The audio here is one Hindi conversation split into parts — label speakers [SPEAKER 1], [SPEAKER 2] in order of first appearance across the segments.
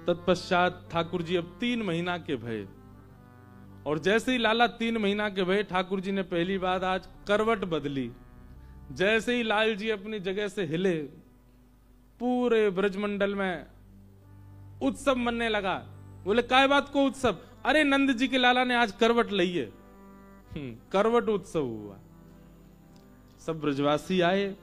[SPEAKER 1] तत्पश्चात ठाकुर जी अब 3 महीना के भये, और जैसे ही लाला 3 महीना के भये, ठाकुर जी ने पहली बात आज करवट बदली। जैसे ही लाल जी अपनी जगह से हिले, पूरे ब्रजमंडल में उत्सव मनने लगा। बोले काय बात को उत्सव? अरे नंद जी के लाला ने आज करवट ली है। करवट उत्सव हुआ। सब ब्रजवासी आए।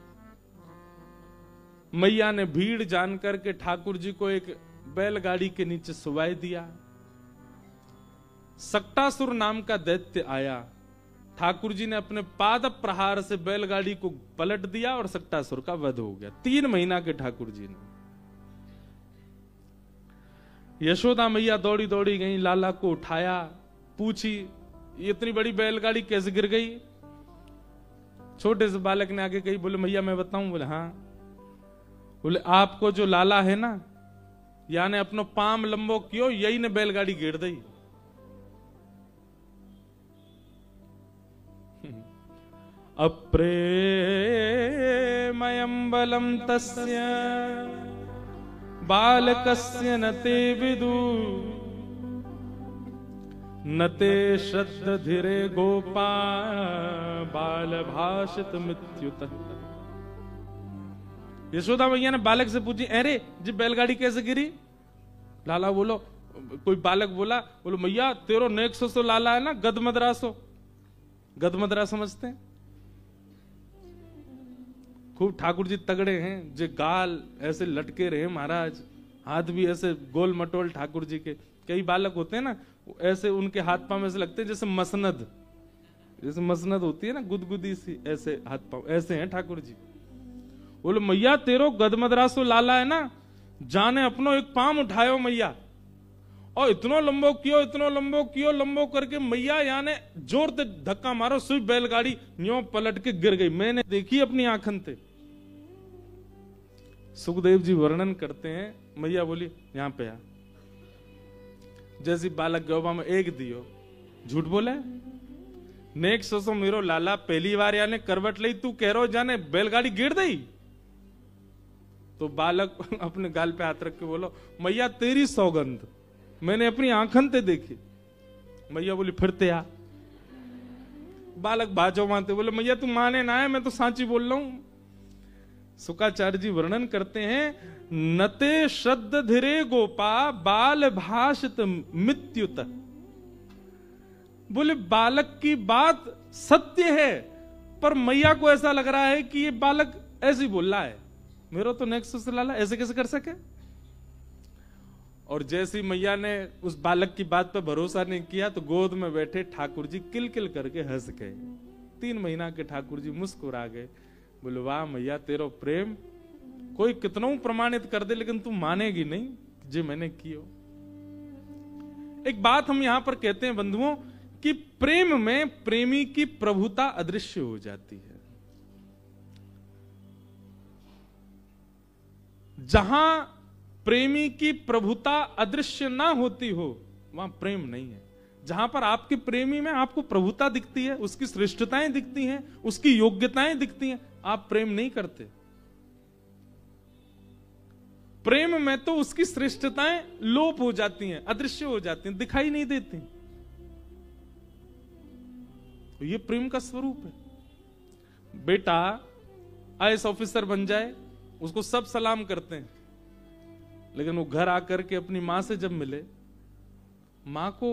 [SPEAKER 1] मैया ने भीड़ जान करके ठाकुर जी को एक बैलगाड़ी के नीचे सुवाई दिया। सक्टासुर नाम का दैत्य आया। ठाकुर जी ने अपने पाद प्रहार से बैलगाड़ी को पलट दिया और सक्टासुर का वध हो गया। 3 महीना के ठाकुर जी ने। यशोदा मैया दौड़ी दौड़ी गई, लाला को उठाया, पूछी ये इतनी बड़ी बैलगाड़ी कैसे गिर गई? छोटे से बालक ने आगे कही, बोले मैया मैं बताऊं? बोले हाँ। बोले आपको जो लाला है ना, याने अपनो पाम लंबो कियो, यही ने बैलगाड़ी गिर दी। अप्रेमयं बलं तस्य बालकस्य न ते विदु न ते श्रद्धधिरे गोपा बाल भाषित मित्युत। यशोदा मैया ने बालक से पूछी, अरे जी बैलगाड़ी कैसे गिरी? लाला बोलो, कोई बालक बोला, बोलो मैया तेरो नेक्सो तो लाला है ना, गदमद्रासो। गदमद्रा समझते हैं? खूब ठाकुर जी तगड़े हैं, जो गाल ऐसे लटके रहे महाराज, हाथ भी ऐसे गोल मटोल ठाकुर जी के। कई बालक होते हैं ना ऐसे, उनके हाथ पांव ऐसे लगते हैं जैसे मसनद, जैसे मसनद होती है ना गुदगुदी सी, ऐसे हाथ पांव ऐसे हैं ठाकुर जी। बोलो मैया तेरो गदमद्रासो लाला है ना, जाने अपनो एक पांव उठायो मैया, और इतनो लंबो कियो, इतनो लंबो कियो, लंबो करके मैया याने जोर से धक्का मारो, सुई बैलगाड़ी न्यो पलट के गिर गई। मैंने देखी अपनी आंखन से। सुखदेव जी वर्णन करते हैं, मैया बोली यहां पे आ। जैसी बालक गौबा में एक दियो, झूठ बोले नेक सोसो मेरो लाला पहली बार याने करवट ली, तू कह रो जाने बैलगाड़ी गिर दी। तो बालक अपने गाल पे हाथ रख के बोलो मैया तेरी सौगंध, मैंने अपनी आंखन ते देखी। मैया बोली फिर ते आ। बालक बाजो मानते, बोले मैया तू माने ना है, मैं तो सांची बोल रहा हूं। शुकाचार्य जी वर्णन करते हैं, नते श्रद्ध धीरे गोपा बाल भाषित मित्युत। बोले बालक की बात सत्य है, पर मैया को ऐसा लग रहा है कि ये बालक ऐसे ही बोल रहा है, मेरा तो नेक्स्ट लाला ऐसे कैसे कर सके। और जैसी मैया ने उस बालक की बात पर भरोसा नहीं किया, तो गोद में बैठे ठाकुर जी किलकिल करके हंस गए। 3 महीना के ठाकुर जी मुस्कुरा गए। बोले वाह मैया तेरो प्रेम कोई कितना प्रमाणित कर दे, लेकिन तू मानेगी नहीं जो मैंने कियो। एक बात हम यहां पर कहते हैं बंधुओं, कि प्रेम में प्रेमी की प्रभुता अदृश्य हो जाती है। जहां प्रेमी की प्रभुता अदृश्य ना होती हो, वहां प्रेम नहीं है। जहां पर आपके प्रेमी में आपको प्रभुता दिखती है, उसकी श्रेष्ठताएं दिखती हैं, उसकी योग्यताएं दिखती हैं, आप प्रेम नहीं करते। प्रेम में तो उसकी श्रेष्ठताएं लोप हो जाती हैं, अदृश्य हो जाती हैं, दिखाई नहीं देती। तो ये प्रेम का स्वरूप है। बेटा आईएएस ऑफिसर बन जाए, उसको सब सलाम करते हैं, लेकिन वो घर आकर के अपनी मां से जब मिले, मां को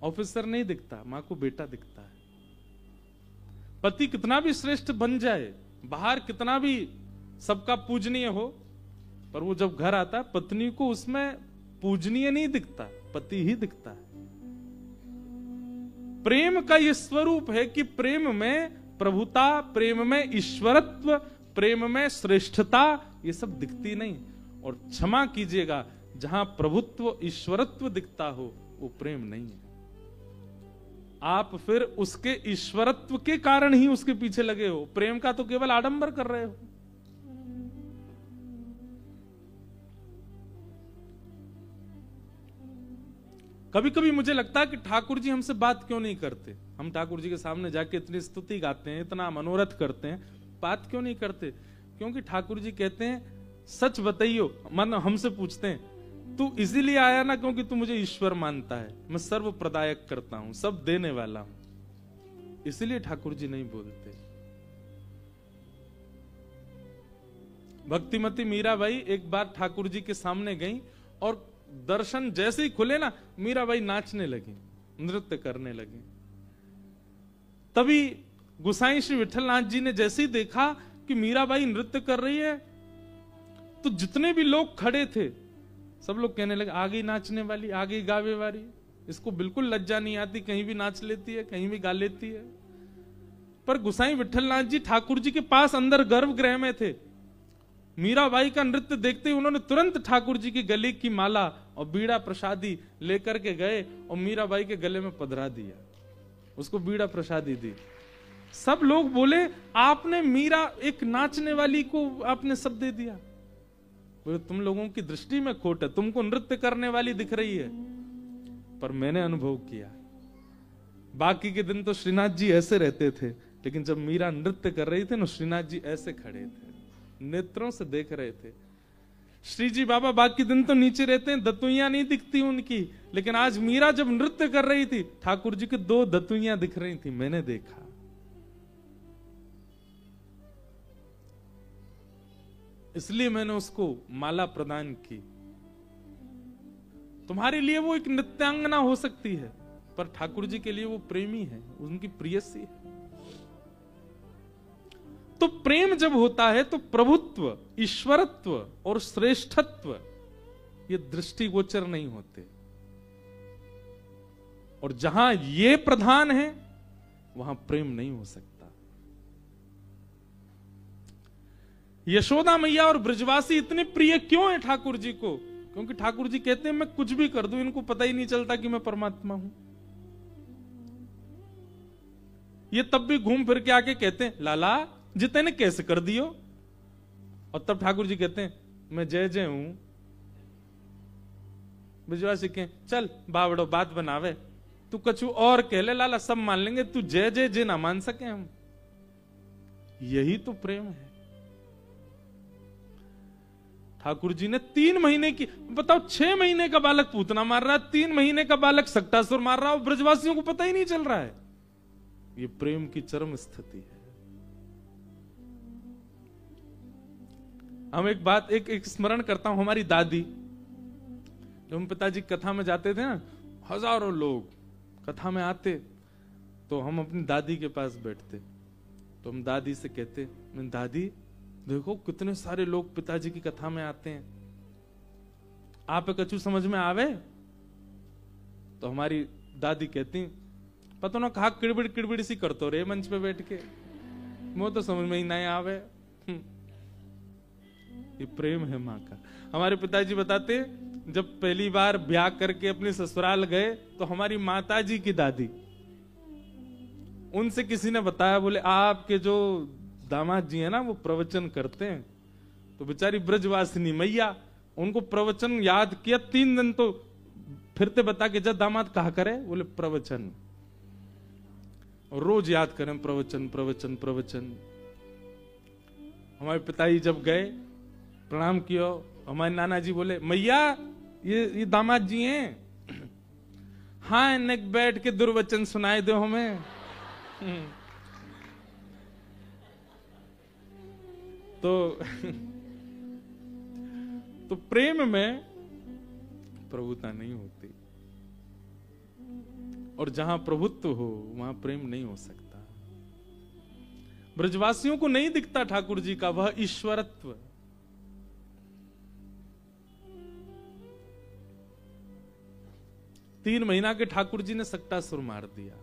[SPEAKER 1] ऑफिसर नहीं दिखता, मां को बेटा दिखता है। पति कितना भी श्रेष्ठ बन जाए, बाहर कितना भी सबका पूजनीय हो, पर वो जब घर आता है, पत्नी को उसमें पूजनीय नहीं दिखता, पति ही दिखता है। प्रेम का ये स्वरूप है कि प्रेम में प्रभुता, प्रेम में ईश्वरत्व, प्रेम में श्रेष्ठता, ये सब दिखती नहीं। और क्षमा कीजिएगा, जहां प्रभुत्व ईश्वरत्व दिखता हो वो प्रेम नहीं है। आप फिर उसके ईश्वरत्व के कारण ही उसके पीछे लगे हो, प्रेम का तो केवल आडंबर कर रहे हो। कभी कभी मुझे लगता है कि ठाकुर जी हमसे बात क्यों नहीं करते। हम ठाकुर जी के सामने जाके इतनी स्तुति गाते हैं, इतना मनोरथ करते हैं, बात क्यों नहीं करते? क्योंकि ठाकुर जी कहते हैं सच बताइयो, मन हमसे पूछते हैं तू इसीलिए आया ना क्योंकि तू मुझे ईश्वर मानता है, मैं सर्व प्रदायक करता हूं, सब देने वाला हूं, इसलिए ठाकुर जी नहीं बोलते। भक्तिमती मीराबाई एक बार ठाकुर जी के सामने गई और दर्शन जैसे ही खुले ना, मीराबाई नाचने लगी, नृत्य करने लगी। तभी गोसाई श्री विठलनाथ जी ने जैसे ही देखा कि मीराबाई नृत्य कर रही है, तो जितने भी लोग खड़े थे सब लोग कहने लगे, आगे नाचने वाली, आगे गावे वाली, इसको बिल्कुल लज्जा नहीं आती, कहीं भी नाच लेती है, कहीं भी गा लेती है। पर गोसाई विठलनाथ जी ठाकुर जी के पास अंदर गर्भगृह में थे। मीराबाई का नृत्य देखते ही उन्होंने तुरंत ठाकुर जी की गले की माला और बीड़ा प्रसादी लेकर के गए और मीराबाई के गले में पधरा दिया, उसको बीड़ा प्रसादी दी। सब लोग बोले, आपने मीरा एक नाचने वाली को आपने सब दे दिया। बोले, तुम लोगों की दृष्टि में खोट है, तुमको नृत्य करने वाली दिख रही है, पर मैंने अनुभव किया। बाकी के दिन तो श्रीनाथ जी ऐसे रहते थे, लेकिन जब मीरा नृत्य कर रही थी ना, श्रीनाथ जी ऐसे खड़े थे, नेत्रों से देख रहे थे। श्री जी बाबा बाकी दिन तो नीचे रहते हैं, दतुइयां नहीं दिखती उनकी, लेकिन आज मीरा जब नृत्य कर रही थी, ठाकुर जी की 2 दतुइयां दिख रही थी, मैंने देखा। इसलिए मैंने उसको माला प्रदान की। तुम्हारे लिए वो एक नृत्यांगना हो सकती है, पर ठाकुर जी के लिए वो प्रेमी है, उनकी प्रियसी है। तो प्रेम जब होता है तो प्रभुत्व, ईश्वरत्व और श्रेष्ठत्व ये दृष्टिगोचर नहीं होते, और जहां ये प्रधान है वहां प्रेम नहीं हो सकता। यशोदा मैया और ब्रजवासी इतने प्रिय क्यों है ठाकुर जी को? क्योंकि ठाकुर जी कहते हैं, मैं कुछ भी कर दूं, इनको पता ही नहीं चलता कि मैं परमात्मा हूं। ये तब भी घूम फिर के आके कहते हैं, लाला जिते ने कैसे कर दियो, और तब ठाकुर जी कहते हैं, मैं जय जय हूं। ब्रजवासी कहें, चल बावड़ो बात बनावे, तू कछु और कह ले लाला, सब मान लेंगे, तू जय जय जय ना मान सके हम। यही तो प्रेम है। ठाकुर जी ने 3 महीने की, बताओ 6 महीने का बालक पूतना मार रहा है, 3 महीने का बालक सक्टासुर मार रहा है, और ब्रजवासियों को पता ही नहीं चल रहा है। ये प्रेम की चरम स्थिति है। हम एक बात एक स्मरण करता हूं, हमारी दादी, जब हम पिताजी कथा में जाते थे ना, हजारों लोग कथा में आते, तो हम अपनी दादी के पास बैठते, तो हम दादी से कहते, दादी देखो कितने सारे लोग पिताजी की कथा में आते हैं, आप कछु समझ में आवे? तो हमारी दादी कहती, पता ना कहा किड़बिड़ किड़बिड़ सी करतो रे मंच पे बैठ के, वो तो समझ में ही नहीं आवे। ये प्रेम है माँ का। हमारे पिताजी बताते, जब पहली बार ब्याह करके अपने ससुराल गए, तो हमारी माताजी की दादी, उनसे किसी ने बताया, बोले आपके जो दामाद जी है ना, वो प्रवचन करते हैं। तो बेचारी ब्रजवासिनी मैया, उनको प्रवचन याद किया 3 दिन, तो फिरते बता के, जब दामाद कहा करे, बोले प्रवचन, और रोज याद करें प्रवचन प्रवचन प्रवचन। हमारे पिताजी जब गए, प्रणाम किया, हमारे नाना जी बोले, मैया ये दामाद जी हैं, हाँ इन्हें बैठ के दुर्वचन सुनाए दो हमें। तो प्रेम में प्रभुता नहीं होती, और जहां प्रभुत्व हो वहां प्रेम नहीं हो सकता। ब्रजवासियों को नहीं दिखता ठाकुर जी का वह ईश्वरत्व। 3 महीना के ठाकुर जी ने सक्टासुर मार दिया।